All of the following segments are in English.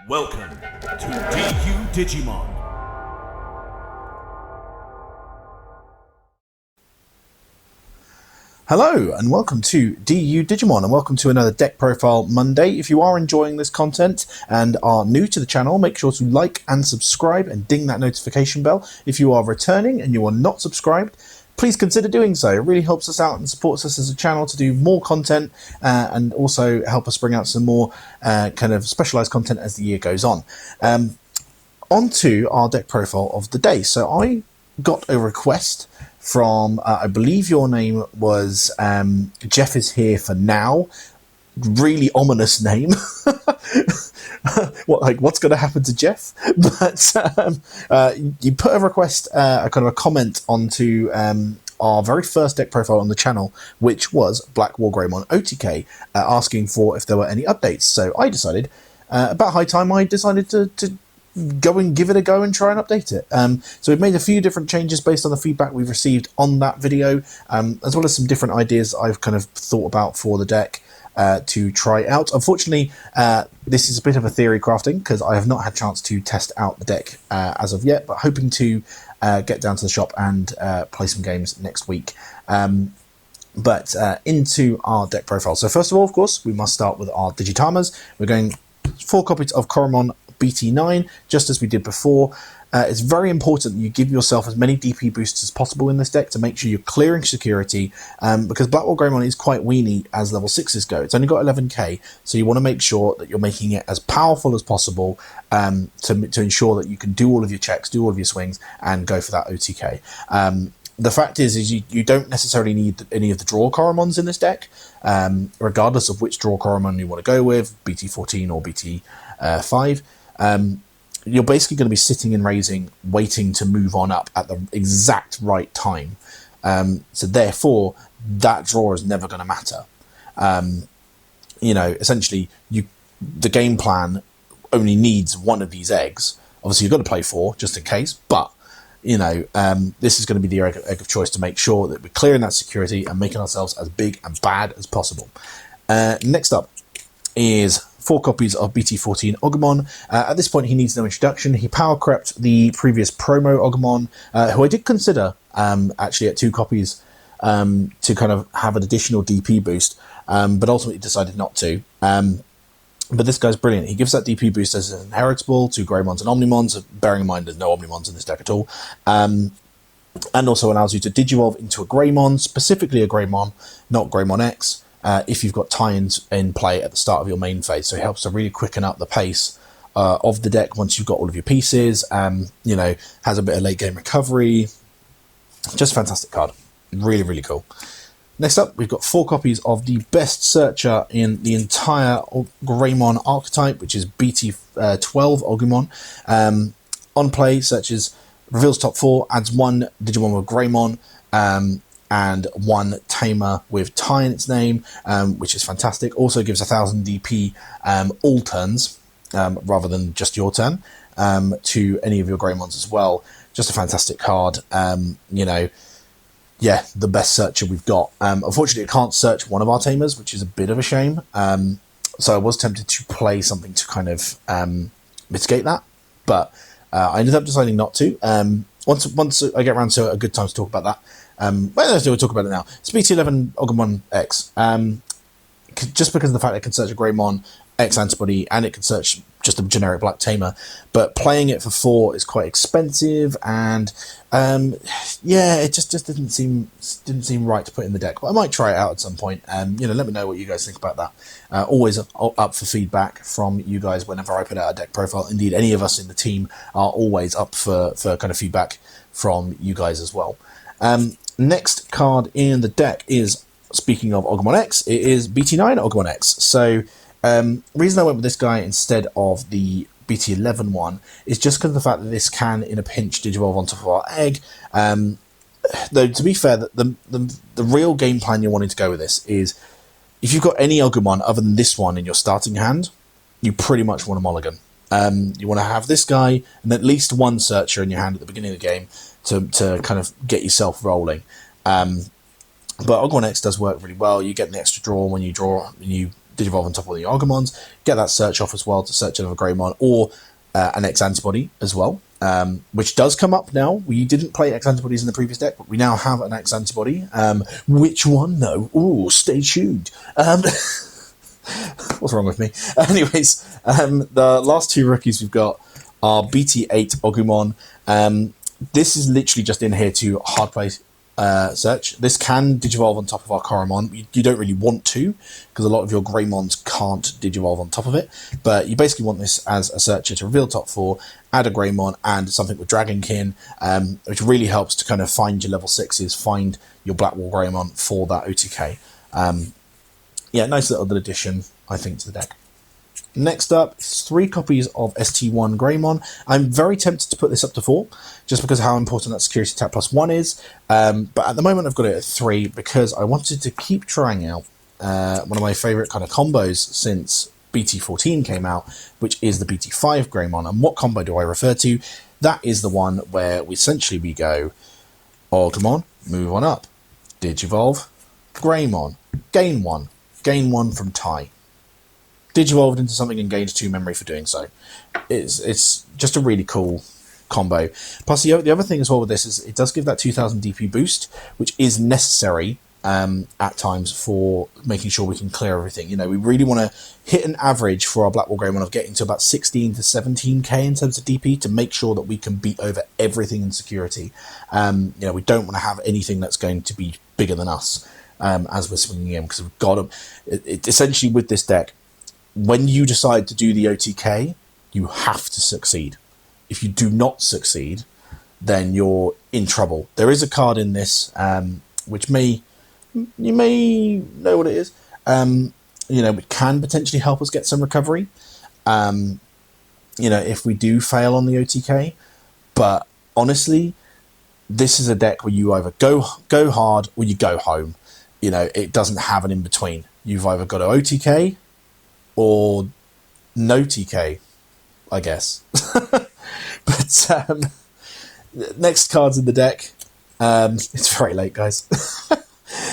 Welcome to DU Digimon. Hello and welcome to DU Digimon and welcome to another Deck Profile Monday. If you are enjoying this content and are new to the channel, make sure to like and subscribe and ding that notification bell. If you are returning and you are not subscribed, please consider doing so. It really helps us out and supports us as a channel to do more content and also help us bring out some more kind of specialised content as the year goes on. On to our deck profile of the day. So I got a request from, I believe your name was Jeff is here for now. Really ominous name. What's going to happen to Jeff? But you put a request, a kind of a comment onto our very first deck profile on the channel, which was BlackWarGreymon OTK, asking for if there were any updates. So I decided, about high time, I decided to go and give it a go and try and update it. So we've made a few different changes based on the feedback we've received on that video, as well as some different ideas I've kind of thought about for the deck to try out. Unfortunately, this is a bit of a theory crafting because I have not had a chance to test out the deck as of yet, but hoping to get down to the shop and play some games next week. But into our deck profile. So first of all, of course, we must start with our Digitamers. We're going 4 copies of Coromon BT9, just as we did before. It's very important that you give yourself as many DP boosts as possible in this deck to make sure you're clearing security, because BlackWarGreymon is quite weenie as level 6s go. It's only got 11k, so you want to make sure that you're making it as powerful as possible to ensure that you can do all of your checks, do all of your swings, and go for that OTK. The fact is you don't necessarily need any of the draw Coromons in this deck, regardless of which draw Coromon you want to go with, BT14 or BT5. You're basically going to be sitting and raising, waiting to move on up at the exact right time. So therefore, that draw is never going to matter. Essentially, the game plan only needs one of these eggs. Obviously, you've got to play 4 just in case, but this is going to be the egg of choice to make sure that we're clearing that security and making ourselves as big and bad as possible. Next up is 4 copies of BT14 Ogon. At this point, he needs no introduction. He power crept the previous promo Ogon, who I did consider actually at 2 copies to kind of have an additional DP boost, but ultimately decided not to. But this guy's brilliant. He gives that DP boost as an inheritable to Greymons and Omnimons, bearing in mind there's no Omnimons in this deck at all. And also allows you to Digivolve into a Greymon, specifically a Greymon, not Greymon X, if you've got tie-ins in play at the start of your main phase. So it helps to really quicken up the pace of the deck once you've got all of your pieces. Has a bit of late game recovery. Just a fantastic card. Really, really cool. Next up, we've got 4 copies of the best searcher in the entire Greymon archetype, which is BT12 Ogon. On play, searches, reveals top 4, adds 1 Digimon with Greymon, and 1 Tamer with Ti in its name, which is fantastic. Also gives 1000 DP all turns, rather than just your turn, to any of your Greymons as well. Just a fantastic card. Yeah, the best searcher we've got. Unfortunately, it can't search one of our Tamers, which is a bit of a shame. So I was tempted to play something to kind of mitigate that, but I ended up deciding not to. Once I get around to a good time to talk about that, we'll talk about it now. It's BT11 Ogon X. Just because of the fact it can search a Greymon X antibody and it can search just a generic black tamer, but playing it for 4 is quite expensive, and it just didn't seem right to put in the deck. But I might try it out at some point. Let me know what you guys think about that. Always up for feedback from you guys whenever I put out a deck profile. Indeed, any of us in the team are always up for kind of feedback from you guys as well. Next card in the deck is, speaking of Ogon X, it is BT9 Ogon X. So reason I went with this guy instead of the BT11 one is just because of the fact that this can, in a pinch, Digivolve on top of our egg. Though, to be fair, the real game plan you're wanting to go with this is, if you've got any Agumon other than this one in your starting hand, you pretty much want a mulligan. You want to have this guy and at least 1 searcher in your hand at the beginning of the game to kind of get yourself rolling. But Ogon X does work really well. You get an extra draw when you Digivolve on top of the Agumons, get that search off as well to search another Greymon or an X antibody as well, which does come up now. We didn't play X antibodies in the previous deck, but we now have an X antibody. Which one, though? Ooh, stay tuned. What's wrong with me? Anyways, the last two rookies we've got are BT8 Aumon. This is literally just in here to hard play search. This can digivolve on top of our Coromon. You don't really want to, because a lot of your Greymons can't digivolve on top of it, but you basically want this as a searcher to reveal top 4, add a Greymon and something with Dragonkin, which really helps to kind of find your level 6s, find your BlackWarGreymon for that OTK. Yeah, nice little addition, I think, to the deck. Next up is 3 copies of ST1 Greymon. I'm very tempted to put this up to 4, just because of how important that security attack +1 is. But at the moment I've got it at 3, because I wanted to keep trying out one of my favourite kind of combos since BT14 came out, which is the BT5 Greymon. And what combo do I refer to? That is the one where we go, Agumon, move on up, Digivolve, Greymon, gain 1 from Ti. Digivolved into something and gained 2 memory for doing so. It's just a really cool combo. Plus, the other thing as well with this is it does give that 2000 DP boost, which is necessary at times for making sure we can clear everything. You know, we really want to hit an average for our BlackWarGreymon of getting to about 16 to 17k in terms of DP to make sure that we can beat over everything in security. You know, we don't want to have anything that's going to be bigger than us as we're swinging in, because we've got them. Essentially, with this deck, when you decide to do the OTK, you have to succeed. If you do not succeed, then you're in trouble. There is a card in this, which you may know what it is. You know, it can potentially help us get some recovery. You know, if we do fail on the OTK. But honestly, this is a deck where you either go hard or you go home. You know, it doesn't have an in between. You've either got to OTK or no TK, I guess. But next cards in the deck, it's very late, guys,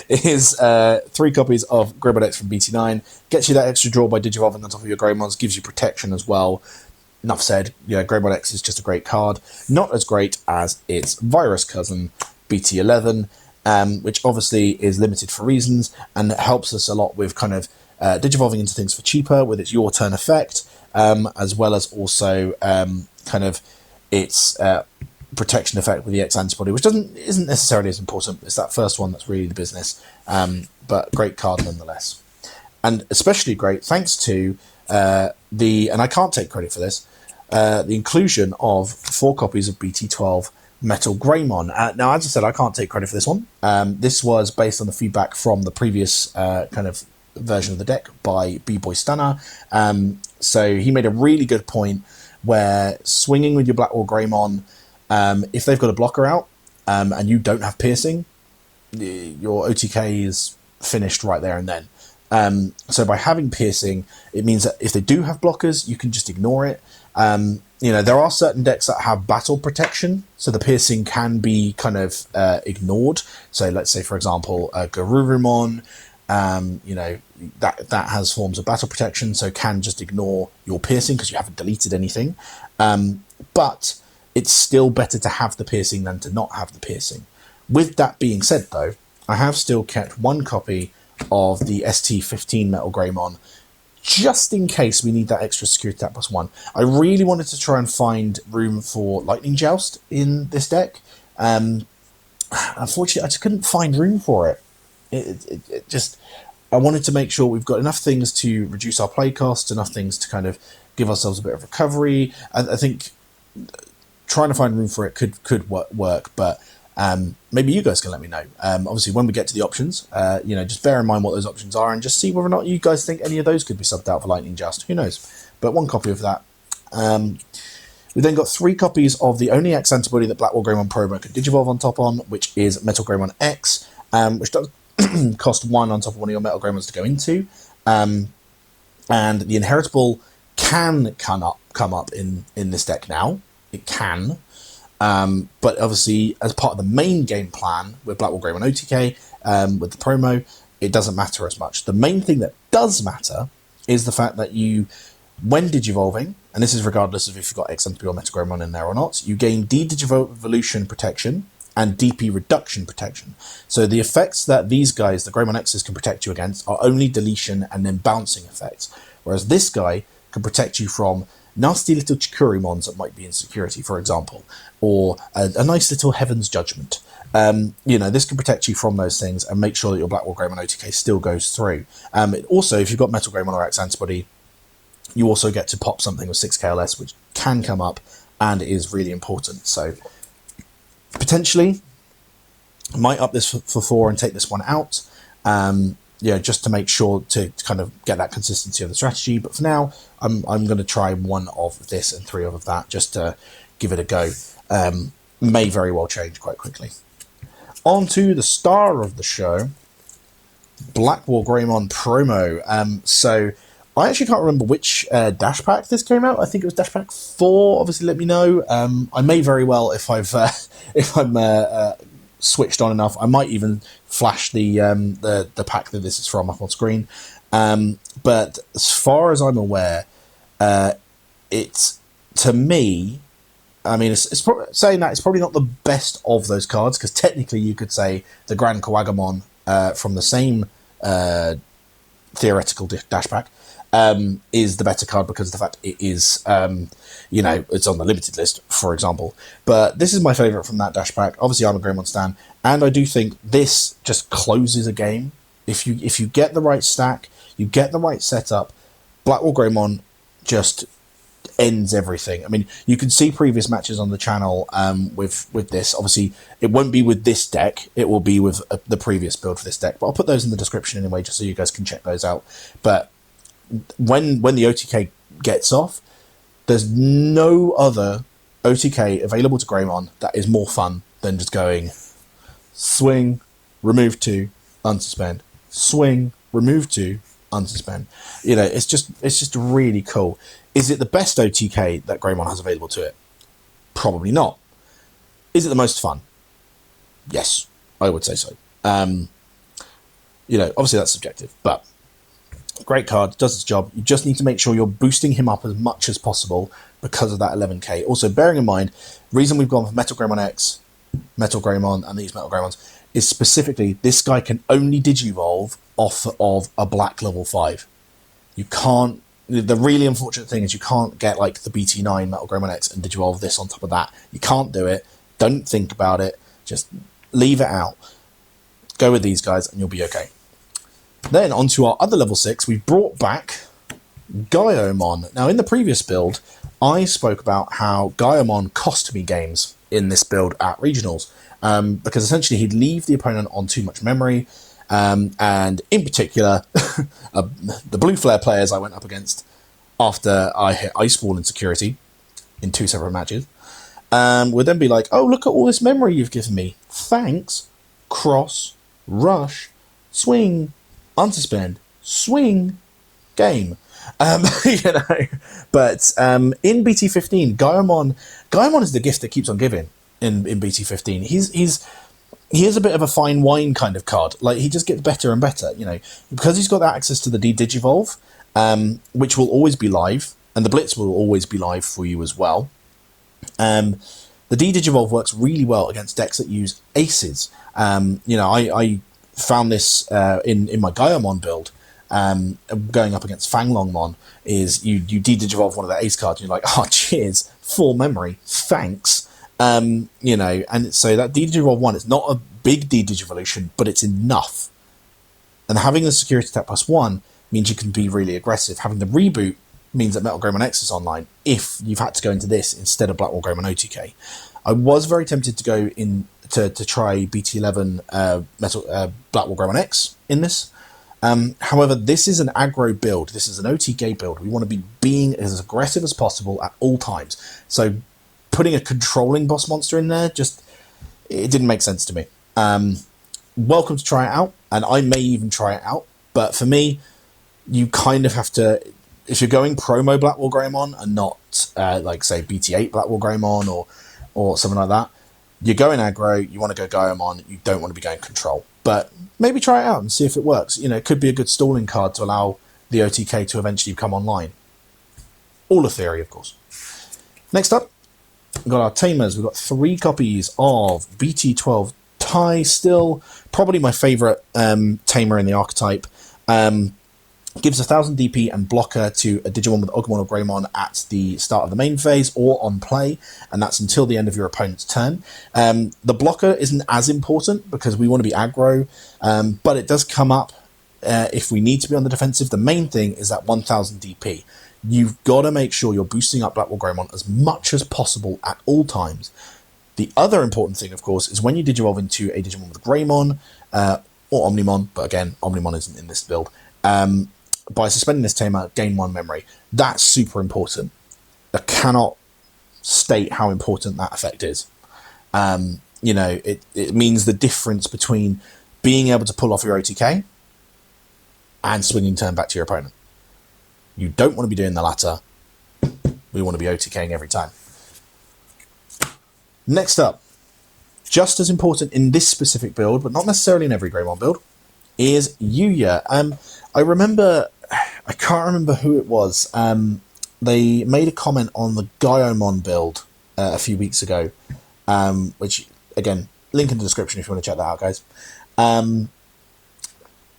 is 3 copies of Greymon X from BT9. Gets you that extra draw by digivolving on top of your Greymons, gives you protection as well. Enough said, yeah, Greymon X is just a great card. Not as great as its virus cousin, BT11, which obviously is limited for reasons, and it helps us a lot with kind of digivolving into things for cheaper with its your turn effect, as well as also kind of its protection effect with the X antibody, which isn't necessarily as important. It's that first one that's really the business, but great card nonetheless. And especially great thanks to and I can't take credit for this, the inclusion of 4 copies of BT12 Metal Greymon. Now, as I said, I can't take credit for this one. This was based on the feedback from the previous kind of version of the deck by B-Boy Stunner. So he made a really good point where swinging with your BlackWarGreymon, if they've got a blocker out and you don't have piercing, your OTK is finished right there and then. So by having piercing, it means that if they do have blockers, you can just ignore it. You know, there are certain decks that have battle protection, so the piercing can be kind of ignored. So let's say, for example, Garurumon, you know, that has forms of battle protection, so can just ignore your piercing because you haven't deleted anything. But it's still better to have the piercing than to not have the piercing. With that being said, though, I have still kept 1 copy of the ST15 Metal Greymon, just in case we need that extra security attack +1. I really wanted to try and find room for Lightning Joust in this deck. Unfortunately, I just couldn't find room for it. It just, I wanted to make sure we've got enough things to reduce our play costs, enough things to kind of give ourselves a bit of recovery. I think trying to find room for it could work, but maybe you guys can let me know. Obviously, when we get to the options, you know, just bear in mind what those options are and just see whether or not you guys think any of those could be subbed out for Lightning Joust. Who knows? But 1 copy of that. We then got 3 copies of the only X antibody that BlackWarGreymon promo could digivolve on top on, which is Metal Greymon X, which does cost 1 on top of one of your Metal Greymons to go into. And the inheritable can come up in this deck now. It can. But obviously, as part of the main game plan with BlackWarGreymon OTK, with the promo, it doesn't matter as much. The main thing that does matter is the fact that you, when digivolving, and this is regardless of if you've got XMP or MetaGreymon in there or not, you gain D-Digivolution protection and DP reduction protection. So the effects that these guys, the Greymon X's, can protect you against are only deletion and then bouncing effects. Whereas this guy can protect you from nasty little Chikurimons that might be in security, for example, or a nice little Heaven's Judgment. You know, this can protect you from those things and make sure that your BlackWarGreymon OTK still goes through. Also, if you've got MetaGreymon or X antibody, you also get to pop something with 6 KLS, which can come up and is really important. So potentially might up this for 4 and take this one out. Yeah, just to make sure to kind of get that consistency of the strategy. But for now, I'm going to try 1 of this and 3 of that just to give it a go. May very well change quite quickly. On to the star of the show, BlackWarGreymon promo. So I actually can't remember which dash pack this came out. I think it was dash pack 4. Obviously, let me know. I may very well, if I'm switched on enough, I might even flash the pack that this is from up on screen. But as far as I'm aware, it's, to me, I mean, saying that it's probably not the best of those cards, because technically you could say the Grand Kawagomon from the same theoretical dash pack is the better card because of the fact it is, you know, it's on the limited list, for example. But this is my favourite from that dash pack. Obviously, I'm a Greymon stan, and I do think this just closes a game. If you get the right stack, you get the right setup, BlackWarGreymon just ends everything. I mean, you can see previous matches on the channel with this. Obviously, it won't be with this deck. It will be with the previous build for this deck. But I'll put those in the description anyway, just so you guys can check those out. But when the OTK gets off, there's no other OTK available to Greymon that is more fun than just going swing, remove 2, unsuspend, swing, remove 2, unsuspend. You know, it's just really cool. Is it the best OTK that Greymon has available to it? Probably not. Is it the most fun? Yes, I would say so. You know, obviously that's subjective, but great card, does its job. You just need to make sure you're boosting him up as much as possible because of that 11k. Also, bearing in mind, reason we've gone for MetaGreymon X, MetaGreymon, and these MetaGreymons is specifically this guy can only Digivolve off of a black level 5. You can't. The really unfortunate thing is you can't get like the BT9 MetaGreymon X and Digivolve this on top of that. You can't do it. Don't think about it. Just leave it out. Go with these guys and you'll be okay. Then onto our other level 6, we brought back Gaomon. Now in the previous build, I spoke about how Gaomon cost me games in this build at regionals because essentially he'd leave the opponent on too much memory. And in particular, the Blue Flare players I went up against after I hit Ice Wall in security in 2 separate matches would then be like, oh, look at all this memory you've given me. Thanks. Cross, rush, swing, unsuspend, swing, game. You know, but in BT15, Gaomon is the gift that keeps on giving in BT15. He is a bit of a fine wine kind of card. Like, he just gets better and better, you know, because he's got that access to the Digivolve, which will always be live, and the Blitz will always be live for you as well. The Digivolve works really well against decks that use aces. You know, I found this in my Gaomon build, going up against Fanglongmon, is you Digivolve one of the ace cards, and you're like, oh, cheers, full memory, thanks. You know, and so that D-Digivolve 1 is not a big D-Digivolution, but it's enough. And having the security attack +1 means you can be really aggressive. Having the reboot means that MetaGreymon X is online if you've had to go into this instead of BlackWarGreymon OTK. I was very tempted to go in to try BT11 BlackWarGreymon X in this. However, this is an aggro build. This is an OTK build. We want to be being as aggressive as possible at all times. So putting a controlling boss monster in there, it didn't make sense to me. Welcome to try it out, and I may even try it out, but for me, you kind of have to, if you're going promo BlackWarGreymon and not, like, say, BT8 BlackWarGreymon or something like that, you're going aggro, you want to go Gaomon, you don't want to be going control. But maybe try it out and see if it works. You know, it could be a good stalling card to allow the OTK to eventually come online. All a theory, of course. Next up, we've got our tamers. We've got 3 copies of BT12 Ti, still probably my favourite tamer in the archetype. Gives 1000 DP and blocker to a Digimon with Ogon or Greymon at the start of the main phase or on play, and that's until the end of your opponent's turn. The blocker isn't as important because we want to be aggro, but it does come up if we need to be on the defensive. The main thing is that 1000 DP. You've got to make sure you're boosting up BlackWarGreymon as much as possible at all times. The other important thing, of course, is when you Digivolve into a Digimon with Greymon or Omnimon, but again, Omnimon isn't in this build, by suspending this tamer, gain 1 memory. That's super important. I cannot state how important that effect is. You know, it means the difference between being able to pull off your OTK and swinging turn back to your opponent. You don't want to be doing the latter. We want to be OTKing every time. Next up, just as important in this specific build, but not necessarily in every Greymon build, is Yuya. I can't remember who it was. They made a comment on the Gaomon build a few weeks ago, which, again, link in the description if you want to check that out, guys.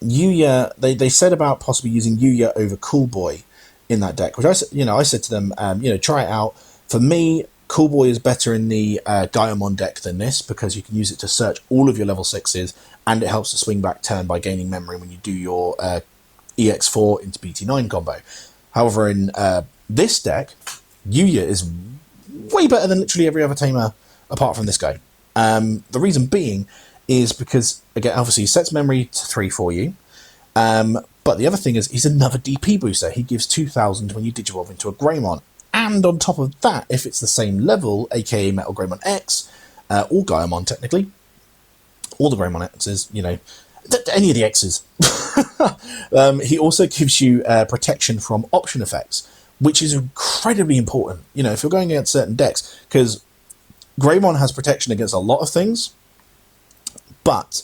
Yuya, they said about possibly using Yuya over Coolboy in that deck, which I said to them, try it out. For me, Coolboy is better in the Gaomon deck than this because you can use it to search all of your level 6s, and it helps to swing back turn by gaining memory when you do your EX4 into BT9 combo. However, in this deck, Yuya is way better than literally every other tamer apart from this guy. The reason being is because, again, obviously he sets memory to 3 for you, but the other thing is he's another DP booster. He gives 2000 when you Digivolve into a Greymon. And on top of that, if it's the same level, aka Metal Greymon X, or Gaomon technically, all the Greymon X's, any of the X's, he also gives you protection from option effects, which is incredibly important, if you're going against certain decks, because Greymon has protection against a lot of things, but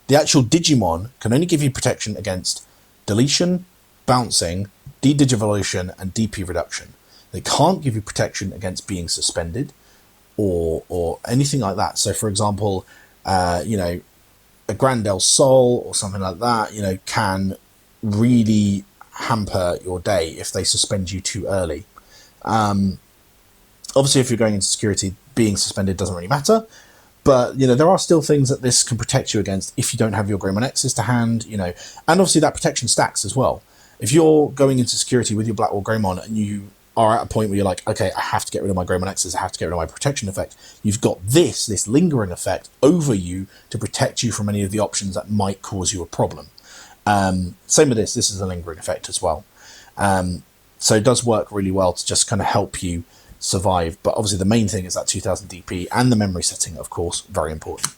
the actual Digimon can only give you protection against deletion, bouncing, de-digivolution, and DP reduction. They can't give you protection against being suspended or anything like that. So, for example, a Grandel Soul or something like that, can really hamper your day if they suspend you too early. Obviously, if you're going into security, being suspended doesn't really matter. But, there are still things that this can protect you against if you don't have your Greymon X's to hand, and obviously that protection stacks as well. If you're going into security with your BlackWarGreymon and you are at a point where you're like, okay, I have to get rid of my Greymon X's, I have to get rid of my protection effect, you've got this lingering effect over you to protect you from any of the options that might cause you a problem. Same with this is a lingering effect as well. So it does work really well to just kind of help you survive, but obviously the main thing is that 2000 DP and the memory setting, of course, very important.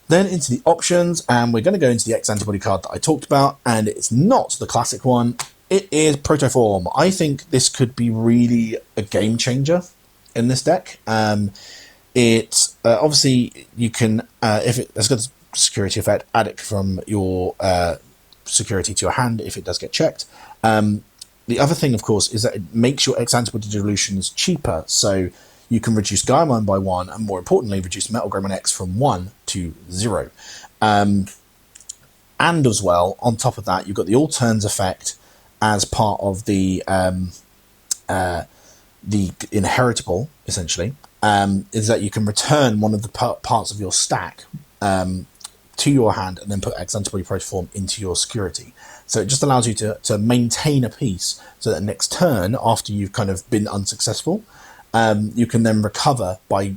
Then into the options, and we're going to go into the X antibody card that I talked about, and it's not the classic one. It is Proform. I think this could be really a game changer in this deck. It obviously you can, if it's got a security effect, add it from your security to your hand if it does get checked. The other thing, of course, is that it makes your X antibody dilutions cheaper, so you can reduce Gaimon by 1, and more importantly, reduce Metal Greymon X from 1 to 0. And as well, on top of that, you've got the all turns effect as part of the inheritable, essentially, is that you can return one of the parts of your stack to your hand and then put X antibody Proform into your security. So it just allows you to maintain a piece so that next turn, after you've kind of been unsuccessful, you can then recover by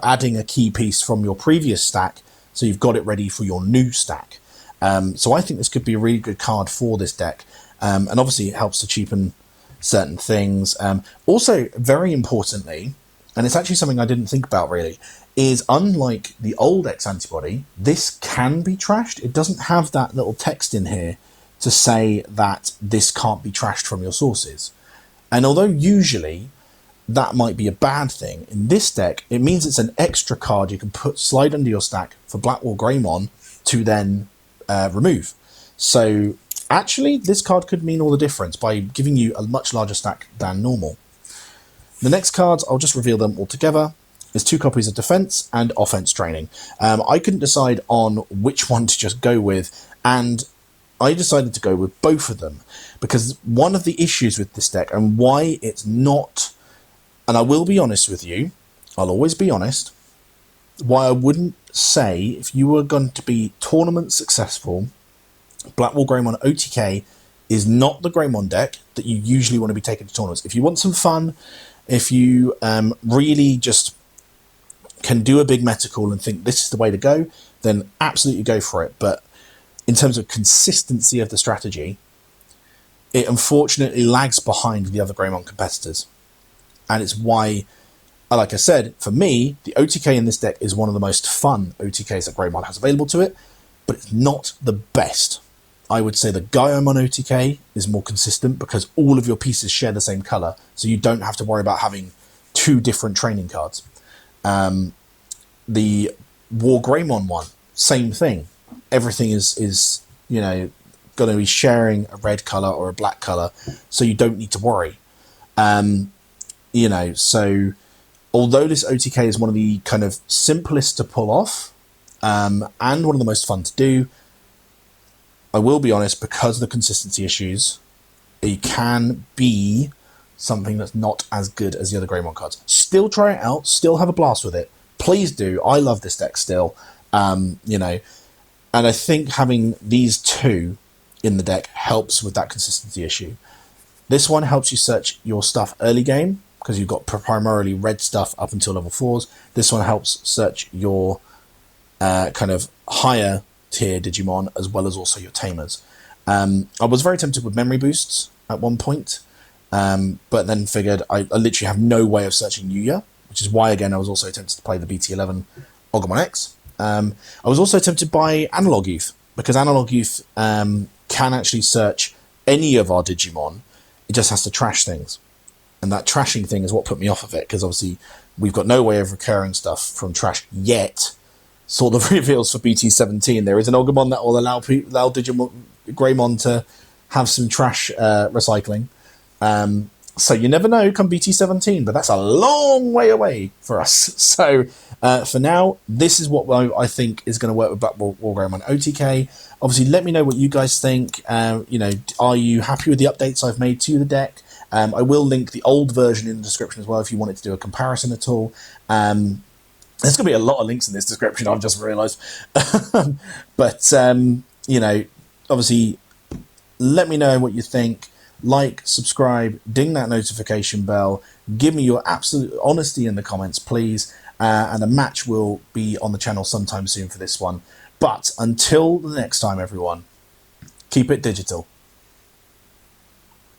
adding a key piece from your previous stack, so you've got it ready for your new stack. So I think this could be a really good card for this deck, and obviously it helps to cheapen certain things. Also, very importantly, and it's actually something I didn't think about really, is unlike the old X antibody, this can be trashed. It doesn't have that little text in here to say that this can't be trashed from your sources. And although usually that might be a bad thing, in this deck, it means it's an extra card you can slide under your stack for BlackWarGreymon to then remove. So actually, this card could mean all the difference by giving you a much larger stack than normal. The next cards, I'll just reveal them all together, is 2 copies of Defense and Offense Training. I couldn't decide on which one to just go with, and I decided to go with both of them, because one of the issues with this deck, and why it's not, and I will be honest with you, I'll always be honest, why I wouldn't say, if you were going to be tournament successful, BlackWarGreymon OTK is not the Greymon deck that you usually want to be taking to tournaments. If you want some fun, if you really just can do a big meta call and think this is the way to go, then absolutely go for it. But in terms of consistency of the strategy, it unfortunately lags behind the other Greymon competitors. And it's why, like I said, for me, the OTK in this deck is one of the most fun OTKs that Greymon has available to it, but it's not the best. I would say the Ganon OTK is more consistent because all of your pieces share the same colour, so you don't have to worry about having 2 different training cards. The WarGreymon one, same thing. Everything is you know, going to be sharing a red colour or a black colour, so you don't need to worry. You know, so although this OTK is one of the kind of simplest to pull off, and one of the most fun to do, I will be honest, because of the consistency issues, it can be something that's not as good as the other Greymon cards. Still try it out, still have a blast with it. Please do. I love this deck still. You know, and I think having these 2 in the deck helps with that consistency issue. This one helps you search your stuff early game, because you've got primarily red stuff up until level 4s. This one helps search your kind of higher tier Digimon, as well as also your tamers. I was very tempted with memory boosts at one point, but then figured I literally have no way of searching Yuya, which is why, again, I was also tempted to play the BT11 Ogon X. I was also tempted by Analog Youth, because Analog Youth can actually search any of our Digimon. It just has to trash things. And that trashing thing is what put me off of it, because obviously we've got no way of recurring stuff from trash yet. Sort of reveals for BT17 there is an Ogomon that will allow Digimon Greymon to have some trash recycling. So you never know come BT17, but that's a long way away for us. So for now, this is what I think is going to work with BlackWarGreymon OTK. Obviously, let me know what you guys think. You know, are you happy with the updates I've made to the deck? I will link the old version in the description as well if you wanted to do a comparison at all. There's going to be a lot of links in this description, I've just realised. But, you know, obviously, let me know what you think. Like, subscribe, ding that notification bell. Give me your absolute honesty in the comments, please. And a match will be on the channel sometime soon for this one. But until the next time, everyone, keep it digital.